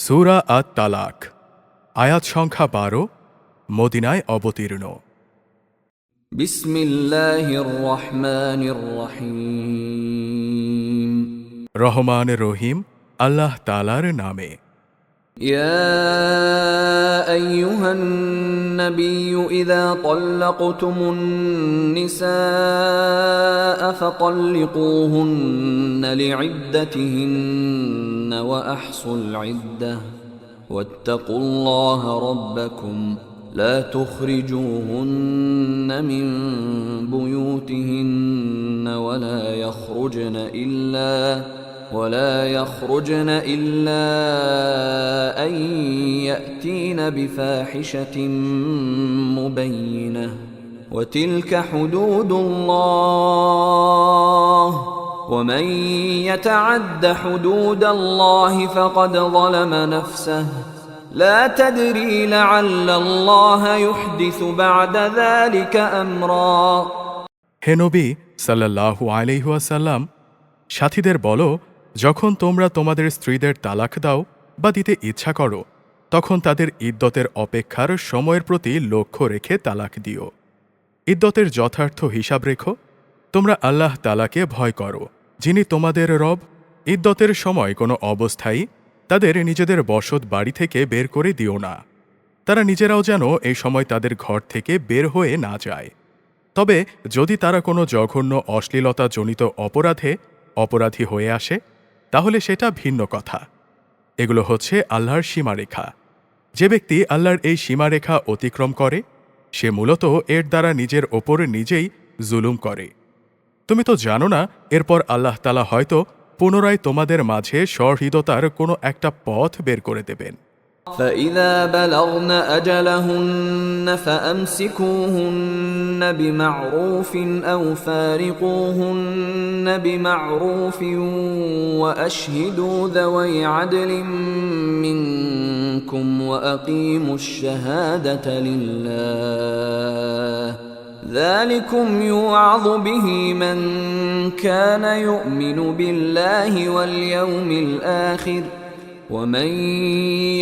সূরা আত-তালাক আয়াত সংখ্যা 12 মদিনায় অবতীর্ণ। বিসমিল্লাহির রহমানির রহিম। রহমান রহিম আল্লাহ তাআলার নামে। ইয়া আইয়ুহান নাবিয়্যু ইযা তাল্লাকতুমুন নিসা ফাতাল্লিকুহুন্না লিইদ্দাতিহিন্না ওয়া আহসুল ইদ্দাহ ওয়াত্তাকুল্লাহা রাব্বাকুম لا تخرجوهن من بيوتهن ولا يخرجن إلا أن يأتين بفاحشة مبينة وتلك حدود الله ومن يتعد حدود الله فقد ظلم نفسه لا تدري لعل الله يحدث بعد ذلك أمرا। হে নবী সাল্লাল্লাহু আলাইহি ওয়াসাল্লাম, সাথীদের বলো, যখন তোমরা তোমাদের স্ত্রীদের তালাক দাও বা দিতে ইচ্ছা করো, তখন তাদের ইদ্দতের অপেক্ষার সময়ের প্রতি লক্ষ্য রেখে তালাক দিও। ইদ্দতের যথার্থ হিসাব রেখো। তোমরা আল্লাহ তাআলাকে ভয় করো, যিনি তোমাদের রব। ইদ্দতের সময় কোনো অবস্থায় তাদের নিজেদের বসত বাড়ি থেকে বের করে দিও না। তারা নিজেরাও যেন এই সময় তাদের ঘর থেকে বের হয়ে না যায়। তবে যদি তারা কোনো জঘন্য অশ্লীলতাজনিত অপরাধী হয়ে আসে, তাহলে সেটা ভিন্ন কথা। এগুলো হচ্ছে আল্লাহর সীমারেখা। যে ব্যক্তি আল্লাহর এই সীমারেখা অতিক্রম করে, সে মূলত এর দ্বারা নিজের ওপর নিজেই জুলুম করে। তুমি তো জানো না, এরপর আল্লাহ তাআলা হয়তো পুনরায় তোমাদের মাঝে সহৃদতার কোনো একটা পথ বের করে দেবেন। فإذا بلغن أجلهن فأمسكوهن بمعروف أو فارقوهن بمعروف وأشهدوا ذوي عدل منكم وأقيموا الشهادة لله ذلكم يوعظ به من كان يؤمن بالله واليوم الآخر ومن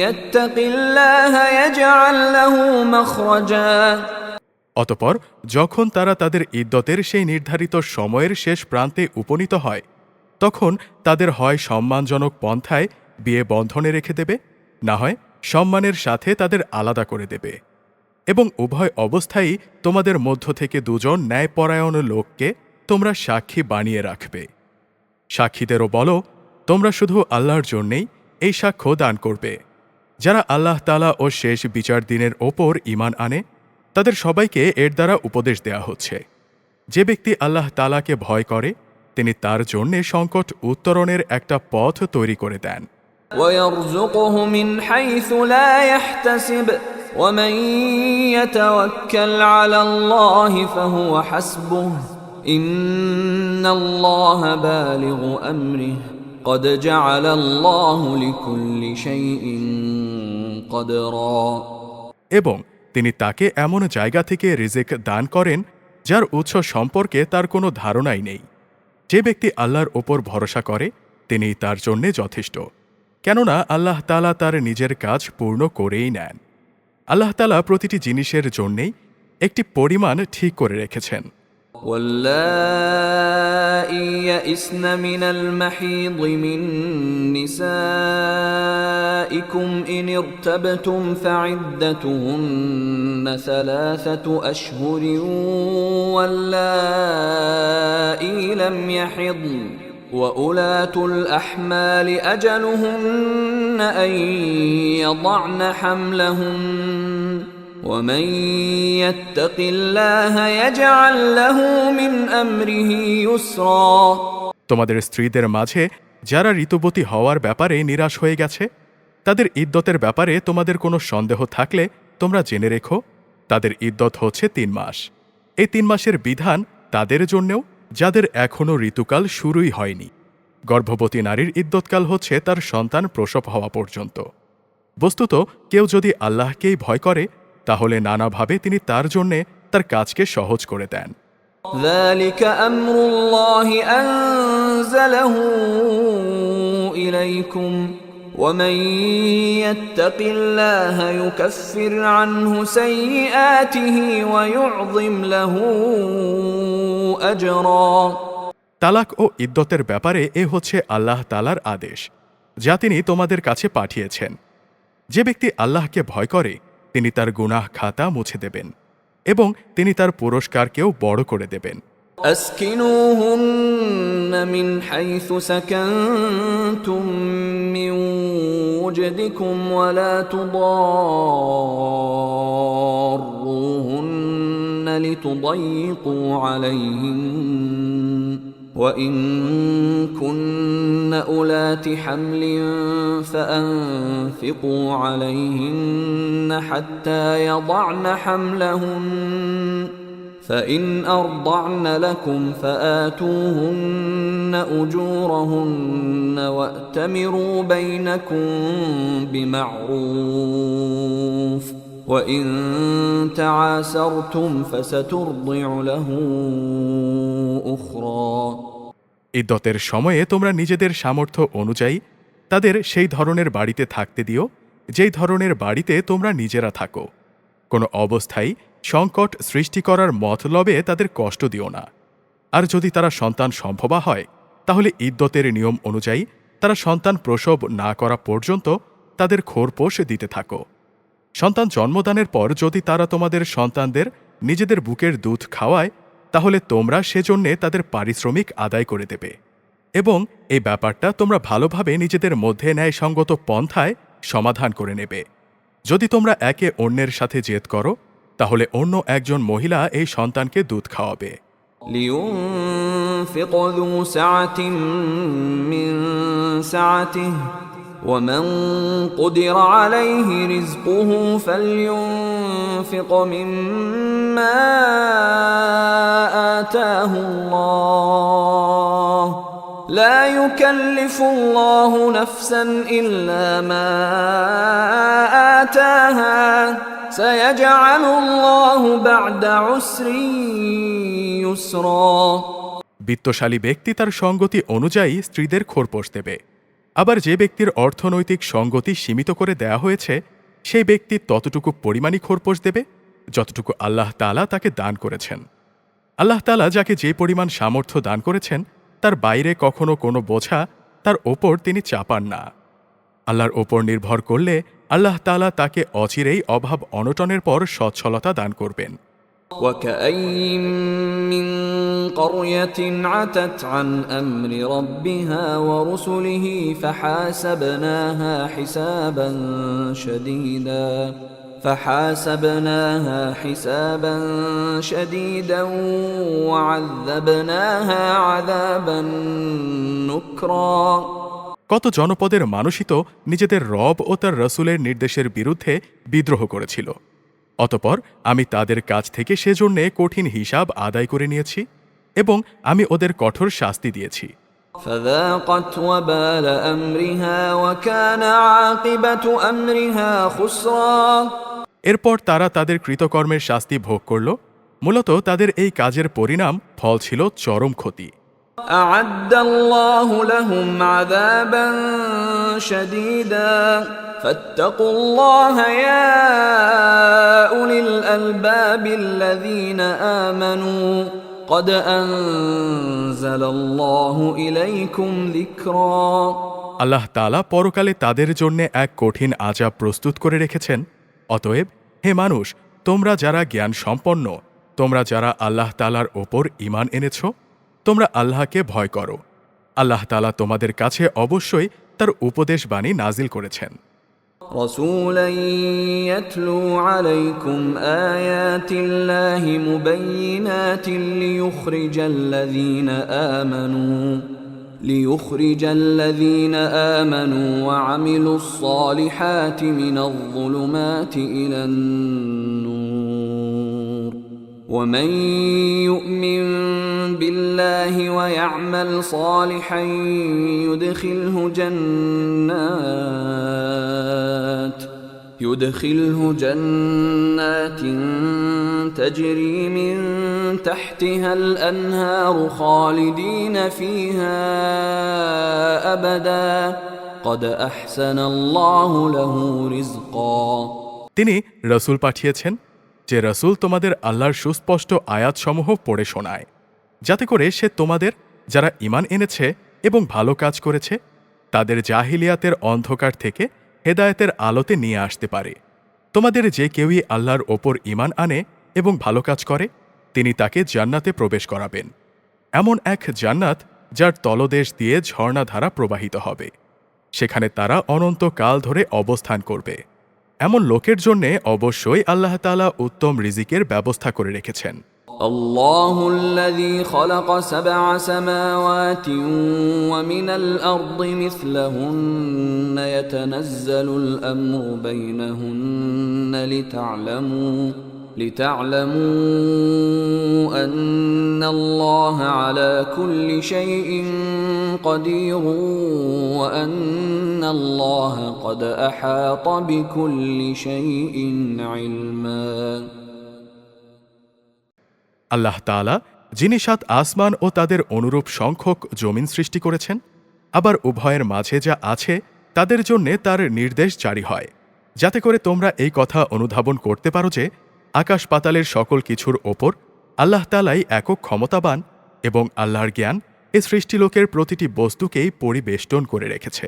يتق الله يجعل له مخرجا। অতঃপর যখন তারা তাদের ইদ্দতের সেই নির্ধারিত সময়ের শেষ প্রান্তে উপনীত হয়, তখন তাদের হয় সম্মানজনক পন্থায় বিয়ে বন্ধনে রেখে দেবে, না হয় সম্মানের সাথে তাদের আলাদা করে দেবে। এবং উভয় অবস্থায়ই তোমাদের মধ্য থেকে দুজন ন্যায়পরায়ণ লোককে তোমরা সাক্ষী বানিয়ে রাখবে। সাক্ষীদেরও বলো, তোমরা শুধু আল্লাহর জন্যেই এই সাক্ষ্য দান করবে। যারা আল্লাহ তাআলা ও শেষ বিচার দিনের ওপর ঈমান আনে, তাদের সবাইকে এর দ্বারা উপদেশ দেয়া হচ্ছে, যে ব্যক্তি আল্লাহ তাআলাকে ভয় করে, তিনি তার জন্যে সংকট উত্তরণের একটা পথ তৈরি করে দেন। ويرزقه من حيث لا يحتسب ومن يتوكل على الله فهو حسبه إن الله بالغ أمره قد جعل الله لكل شيء قدرا। এবং তিনি তাকে এমন জায়গা থেকে রিজিক দান করেন যার উৎস সম্পর্কে তার কোনো ধারণাই নেই। যে ব্যক্তি আল্লাহর ওপর ভরসা করে, তিনি তার জন্যে যথেষ্ট, কেননা আল্লাহ তাআলা তার নিজের কাজ পূর্ণ করেই নেন। আল্লাহ তাআলা প্রতিটি জিনিসের জন্যেই একটি পরিমাণ ঠিক করে রেখেছেন। واللائي يئسن من المحيض من نسائكم إن ارتبتم فعدتهن 3 أشهر واللائي لم يحضن وأولاة الأحمال أجلهن أن يضعن حملهن ومن يتق الله يجعل له من أمره يسرا। তোমাদের স্ত্রীদের মাঝে যারা ঋতুবতী হওয়ার ব্যাপারে নিরাশ হয়ে গেছে, তাদের ইদ্দতের ব্যাপারে তোমাদের কোনো সন্দেহ থাকলে তোমরা জেনে রেখো, তাদের ইদ্দত হচ্ছে 3 মাস। এই 3 মাসের বিধান তাদের জন্যেও যাদের এখনও ঋতুকাল শুরুই হয়নি। গর্ভবতী নারীর ইদ্দতকাল হচ্ছে তার সন্তান প্রসব হওয়া পর্যন্ত। বস্তুত কেউ যদি আল্লাহকেই ভয় করে, তাহলে নানাভাবে তিনি তার জন্যে তার কাজকে সহজ করে দেন। ذلك أمر الله أنزله إليكم ومن يتق الله يكفر عنه سيئاته ويعظم له أجرا। তালাক ও ইদ্দতের ব্যাপারে এ হচ্ছে আল্লাহ তাআলার আদেশ, যা তিনি তোমাদের কাছে পাঠিয়েছেন। যে ব্যক্তি আল্লাহকে ভয় করে তিনি তার গুনাহ খাতা মুছে দেবেন এবং তিনি তার পুরস্কারকেও বড় করে দেবেন। أسكنوهن من حيث سكنتم من وجدكم ولا تضاروهن لتضيقوا عليهن وإن كن أولات حمل فأنفقوا عليهن حتى يضعن حملهن فإن أرضعن لكم فآتوهن أجورهن وأتمروا بينكم بمعروف وإن تعاسرتم فسترضع له أخرى। ইদ্দতের সময়ে তোমরা নিজেদের সামর্থ্য অনুযায়ী তাদের সেই ধরনের বাড়িতে থাকতে দিও যেই ধরনের বাড়িতে তোমরা নিজেরা থাকো। কোনো অবস্থায় সংকট সৃষ্টি করার মতলবে তাদের কষ্ট দিও না। আর যদি তারা সন্তান সম্ভবা হয় তাহলে ইদ্দতের নিয়ম অনুযায়ী তারা সন্তান প্রসব না করা পর্যন্ত তাদের খোরপোশ দিতে থাকো। সন্তান জন্মদানের পর যদি তারা তোমাদের সন্তানদের নিজেদের বুকের দুধ খাওয়ায় তাহলে তোমরা সেজন্যে তাদের পারিশ্রমিক আদায় করে দেবে এবং এই ব্যাপারটা তোমরা ভালোভাবে নিজেদের মধ্যে ন্যায়সঙ্গত পন্থায় সমাধান করে নেবে। যদি তোমরা একে অন্যের সাথে জেদ করো তাহলে অন্য একজন মহিলা এই সন্তানকে দুধ খাওয়াবে। لينفق ذو سعة من سعته ومن قدر عليه رزقه فلينفق مما آتاه الله لا يكلف الله نفسا إلا ما آتاها سيجعل الله بعد عسر يسرا। বিত্তশালী ব্যক্তি তার সঙ্গতি অনুযায়ী স্ত্রীদের খোরপোশ দেবে। আবার যে ব্যক্তির অর্থনৈতিক সঙ্গতি সীমিত করে দেয়া হয়েছে সেই ব্যক্তি ততটুকু পরিমাণই খোরপোশ দেবে যতটুকু আল্লাহ তাআলা তাকে দান করেছেন। আল্লাহ তাআলা যাকে যে পরিমাণ সামর্থ্য দান করেছেন তার বাইরে কখনো কোনো বোঝা তার ওপর তিনি চাপান না। আল্লাহর ওপর নির্ভর করলে আল্লাহ তাআলা তাকে অচিরেই অভাব অনটনের পর সচ্ছলতা দান করবেন। وكأين من قرية عتت عن أمر ربها ورسله فحاسبناها حسابا شديدا وعذبناها عذابا نكرا। কত জনপদের মানুষই তো নিজেদের রব ও তার রসুলের নির্দেশের বিরুদ্ধে বিদ্রোহ করেছিল, অতঃপর আমি তাদের কাছ থেকে সেজন্যে কঠিন হিসাব আদায় করে নিয়েছি এবং আমি ওদের কঠোর শাস্তি দিয়েছি। فذاقت وبال أمرها وكان عاقبة أمرها خسرا। এরপর তারা তাদের কৃতকর্মের শাস্তি ভোগ করল। মূলত তাদের এই কাজের পরিণাম ফল ছিল চরম ক্ষতি। أعد الله لهم عذابا شديدا فاتقوا الله يا أولي الألباب الذين آمنوا قد أنزل الله إليكم ذكرا। আল্লাহ তাআলা পরকালে তাদের জন্য এক কঠিন আযাব প্রস্তুত করে রেখেছেন। অতএব হে মানুষ, তোমরা যারা জ্ঞান সম্পন্ন, তোমরা যারা আল্লাহ তাআলার ওপর ঈমান এনেছ, তোমরা আল্লাহকে ভয় করো। আল্লাহ তাআলা তোমাদের কাছে অবশ্যই তার উপদেশ বাণী নাজিল করেছেন। رسولا يتلو عليكم آيات الله مبينات ليخرج الذين آمنوا وعملوا الصالحات من الظلمات إلى النور ومن يؤمن بالله ويعمل صالحا يدخله جنات تجري من تحتها الأنهار خالدين فيها أبدا قد أحسن الله له رزقا তিনি রসূল পাঠিয়েছেন যে রসূল তোমাদের আল্লাহর সুস্পষ্ট আয়াতসমূহ পড়ে শোনায়, যাতে করে সে তোমাদের যারা ঈমান এনেছে এবং ভালো কাজ করেছে তাদের জাহিলিয়াতের অন্ধকার থেকে হেদায়েতের আলোতে নিয়ে আসতে পারে। তোমাদের যে কেউই আল্লাহর ওপর ঈমান আনে এবং ভালো কাজ করে তিনি তাকে জান্নাতে প্রবেশ করাবেন, এমন এক জান্নাত যার তলদেশ দিয়ে ঝর্ণাধারা প্রবাহিত হবে, সেখানে তারা অনন্তকাল ধরে অবস্থান করবে। এমন লোকের জন্যে অবশ্যই আল্লাহ তাআলা উত্তম রিজিকের ব্যবস্থা করে রেখেছেন। الله الذي خلق 7 سماوات ومن الأرض مثلهن يتنزل الأمر بينهن لتعلموا أن الله على كل شيء قدير وأن الله قد أحاط بكل شيء علما আল্লাহ তাআলা যিনি 7 আসমান ও তাদের অনুরূপ সংখ্যক জমিন সৃষ্টি করেছেন, আবার উভয়ের মাঝে যা আছে তাদের জন্যে তার নির্দেশ জারি হয়, যাতে করে তোমরা এই কথা অনুধাবন করতে পারো যে আকাশ পাতালের সকল কিছুর ওপর আল্লাহ তাআলাই একক ক্ষমতাবান এবং আল্লাহর জ্ঞান এ সৃষ্টিলোকের প্রতিটি বস্তুকেই পরিবেষ্টন করে রেখেছে।